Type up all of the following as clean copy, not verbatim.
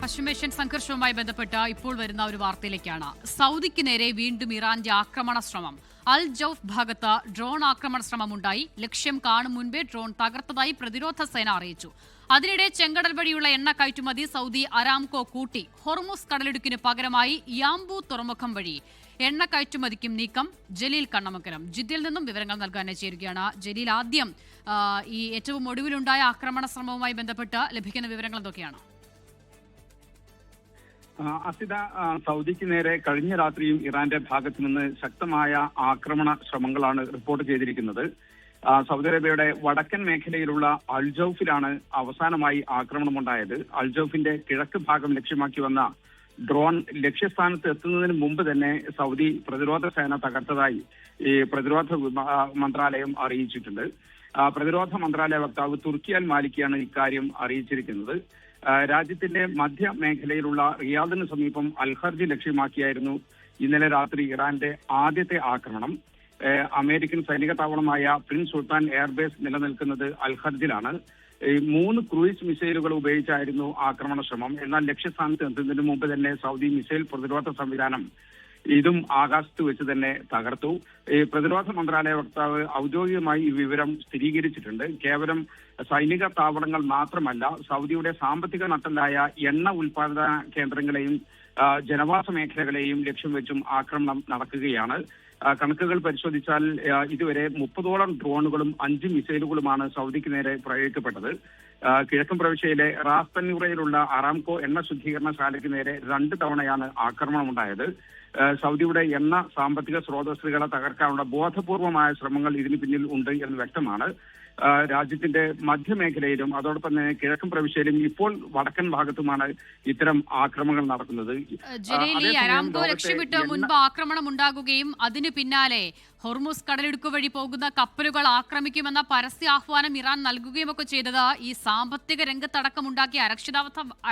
പശ്ചിമേഷ്യൻ സംഘർഷവുമായി ബന്ധപ്പെട്ട് ഇപ്പോൾ വരുന്ന ഒരു വാർത്തയിലേക്കാണ്. സൗദിക്ക് നേരെ വീണ്ടും ഇറാന്റെ ആക്രമണ ശ്രമം. അൽ ജൌഫ് ഭാഗത്ത് ഡ്രോൺ ആക്രമണ ശ്രമമുണ്ടായി. ലക്ഷ്യം കാണും മുൻപേ ഡ്രോൺ തകർത്തതായി പ്രതിരോധ സേന അറിയിച്ചു. അതിനിടെ ചെങ്കടൽ വഴിയുള്ള എണ്ണ കയറ്റുമതി സൗദി അരാംകോ കൂട്ടി. ഹോർമുസ് കടലിടുക്കിന് പകരമായി യാംബു തുറമുഖം വഴി എണ്ണ കയറ്റുമതിക്കും നീക്കം. ജലീൽ കണ്ണമംഗലം ജിദ്ദയിൽ നിന്നും വിവരങ്ങൾ നൽകാൻ ചേരുകയാണ്. ജലീൽ, ആദ്യം ഈ ഏറ്റവും ഒടുവിലുണ്ടായ ആക്രമണ ശ്രമവുമായി ബന്ധപ്പെട്ട് ലഭിക്കുന്ന വിവരങ്ങൾ എന്തൊക്കെയാണ്? അസിത, സൗദിക്ക് നേരെ കഴിഞ്ഞ രാത്രിയും ഇറാന്റെ ഭാഗത്തു നിന്ന് ശക്തമായ ആക്രമണ ശ്രമങ്ങളാണ് റിപ്പോർട്ട് ചെയ്തിരിക്കുന്നത്. സൗദി അറേബ്യയുടെ വടക്കൻ മേഖലയിലുള്ള അൽജൌഫിലാണ് അവസാനമായി ആക്രമണമുണ്ടായത്. അൽജൌഫിന്റെ കിഴക്ക് ഭാഗം ലക്ഷ്യമാക്കി വന്ന ഡ്രോൺ ലക്ഷ്യസ്ഥാനത്ത് എത്തുന്നതിന് മുമ്പ് തന്നെ സൗദി പ്രതിരോധ സേന തകർത്തതായി ഈ പ്രതിരോധ മന്ത്രാലയം അറിയിച്ചിട്ടുണ്ട്. പ്രതിരോധ മന്ത്രാലയ വക്താവ് തുർക്കി അൽ മാലിക്കിയാണ് ഇക്കാര്യം അറിയിച്ചിരിക്കുന്നത്. രാജ്യത്തിന്റെ മധ്യ മേഖലയിലുള്ള റിയാദിന് സമീപം അൽഖർജ് ലക്ഷ്യമാക്കിയായിരുന്നു ഇന്നലെ രാത്രി ഇറാന്റെ ആദ്യത്തെ ആക്രമണം. അമേരിക്കൻ സൈനിക താവളമായ പ്രിൻസ് സുൽത്താൻ എയർബേസ് നിലനിൽക്കുന്നത് അൽഖർജിലാണ്. 3 ക്രൂയിസ് മിസൈലുകൾ ഉപയോഗിച്ചായിരുന്നു ആക്രമണ ശ്രമം. എന്നാൽ ലക്ഷ്യസ്ഥാനത്ത് എത്തുന്നതിന് മുമ്പ് തന്നെ സൗദി മിസൈൽ പ്രതിരോധ സംവിധാനം ഇതും ആകാശത്ത് വെച്ച് തന്നെ തകർത്തു. പ്രതിരോധ മന്ത്രാലയ വക്താവ് ഔദ്യോഗികമായി ഈ വിവരം സ്ഥിരീകരിച്ചിട്ടുണ്ട്. കേവലം സൈനിക താവളങ്ങൾ മാത്രമല്ല, സൗദിയുടെ സാമ്പത്തിക നട്ടെല്ലായ എണ്ണ ഉൽപാദന കേന്ദ്രങ്ങളെയും ജനവാസ മേഖലകളെയും ലക്ഷ്യം വെച്ചും ആക്രമണം നടക്കുകയാണ്. കണക്കുകൾ പരിശോധിച്ചാൽ ഇതുവരെ 30ഓളം ഡ്രോണുകളും 5 മിസൈലുകളുമാണ് സൗദിക്ക് നേരെ പ്രയോഗിക്കപ്പെട്ടത്. കിഴക്കൻ പ്രവിശ്യയിലെ റാസ് തന്നൂറയിലുള്ള അറാംകോ എണ്ണ ശുദ്ധീകരണശാലയ്ക്ക് നേരെ 2 തവണയാണ് ആക്രമണമുണ്ടായത്. സൗദിയുടെ എണ്ണ സാമ്പത്തിക സ്രോതസ്സുകളെ തകർക്കാനുള്ള ബോധപൂർവമായ ശ്രമങ്ങൾ ഇതിന് പിന്നിൽ ഉണ്ട് എന്ന് വ്യക്തമാണ്. രാജ്യത്തിന്റെ മധ്യമേഖലയിലും അതോടൊപ്പം തന്നെ കിഴക്കൻ പ്രവിശ്യയിലും ഇപ്പോൾ വടക്കൻ ഭാഗത്തുമാണ് ഇത്തരം ആക്രമണങ്ങൾ നടക്കുന്നത്. അരാംകോ ലക്ഷ്യമിട്ട് മുൻപ് ആക്രമണം ഉണ്ടാകുകയും അതിനു പിന്നാലെ ഹോർമുസ് കടലിടുക്ക് വഴി പോകുന്ന കപ്പലുകൾ ആക്രമിക്കുമെന്ന പരസ്യ ആഹ്വാനം ഇറാൻ നൽകുകയും ഒക്കെ ചെയ്തത് ഈ സാമ്പത്തിക രംഗത്തടക്കമുണ്ടാക്കിയ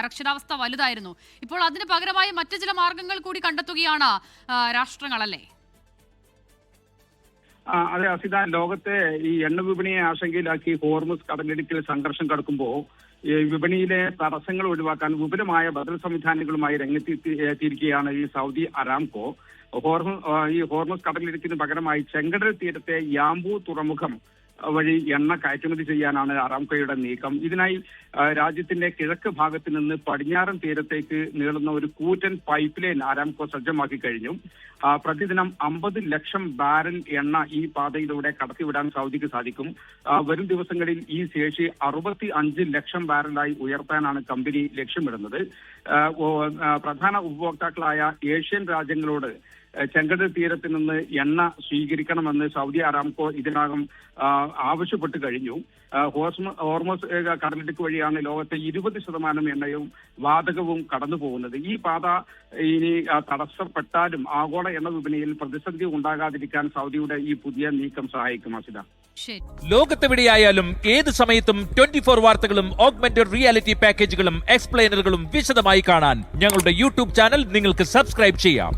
അരക്ഷിതാവസ്ഥ വലുതായിരുന്നു. ഇപ്പോൾ അതിന് പകരമായി മറ്റു ചില മാർഗങ്ങൾ കൂടി കണ്ടെത്തുകയാണ് രാഷ്ട്രങ്ങളല്ലേ? അതെ അസിത, ലോകത്തെ ഈ എണ്ണ വിപണിയെ ആശങ്കയിലാക്കി ഹോർമുസ് കടലിടുക്കിൽ സംഘർഷം കടക്കുമ്പോൾ ഈ വിപണിയിലെ തടസ്സങ്ങൾ ഒഴിവാക്കാൻ വിപുലമായ ബദൽ സംവിധാനങ്ങളുമായി രംഗത്തെത്തിയിരിക്കുകയാണ് ഈ സൗദി അരാംകോ. ഈ ഹോർമുസ് കടലിടുക്കിന് പകരമായി ചെങ്കടൽ തീരത്തെ യാംബു തുറമുഖം വഴി എണ്ണ കയറ്റുമതി ചെയ്യാനാണ് അരാംകോയുടെ നീക്കം. ഇതിനായി രാജ്യത്തിന്റെ കിഴക്ക് ഭാഗത്ത് നിന്ന് പടിഞ്ഞാറൻ തീരത്തേക്ക് നീളുന്ന ഒരു കൂറ്റൻ പൈപ്പ് ലൈൻ അരാംകോ സജ്ജമാക്കി കഴിഞ്ഞു. പ്രതിദിനം 50 ലക്ഷം ബാരൽ എണ്ണ ഈ പാതയിലൂടെ കടത്തിവിടാൻ സൗദിക്ക് സാധിക്കും. വരും ദിവസങ്ങളിൽ ഈ ശേഷി 65 ലക്ഷം ബാരലായി ഉയർത്താനാണ് കമ്പനി ലക്ഷ്യമിടുന്നത്. പ്രധാന ഉപഭോക്താക്കളായ ഏഷ്യൻ രാജ്യങ്ങളോട് ചെങ്കടൽ തീരത്ത് നിന്ന് എണ്ണ സ്വീകരിക്കണമെന്ന് സൗദി അരാംകോ ഇതിനകം ആവശ്യപ്പെട്ടു കഴിഞ്ഞു. ഹോർമസ് കടലിടുക്ക് വഴിയാണ് ലോകത്തെ 20% എണ്ണയും വാതകവും കടന്നു പോകുന്നത്. ഈ പാത ഇനി തടസ്സപ്പെട്ടാലും ആഗോള എണ്ണ വിപണിയിൽ പ്രതിസന്ധി ഉണ്ടാകാതിരിക്കാൻ സൗദിയുടെ ഈ പുതിയ നീക്കം സഹായിക്കും. അസിത, ലോകത്തെവിടെയായാലും ഏത് സമയത്തും 24 വാർത്തകളും ഓഗ്മെന്റഡ് റിയാലിറ്റി പാക്കേജുകളും എക്സ്പ്ലെയിനറുകളും വിശദമായി കാണാൻ ഞങ്ങളുടെ യൂട്യൂബ് ചാനൽ നിങ്ങൾക്ക് സബ്സ്ക്രൈബ് ചെയ്യാം.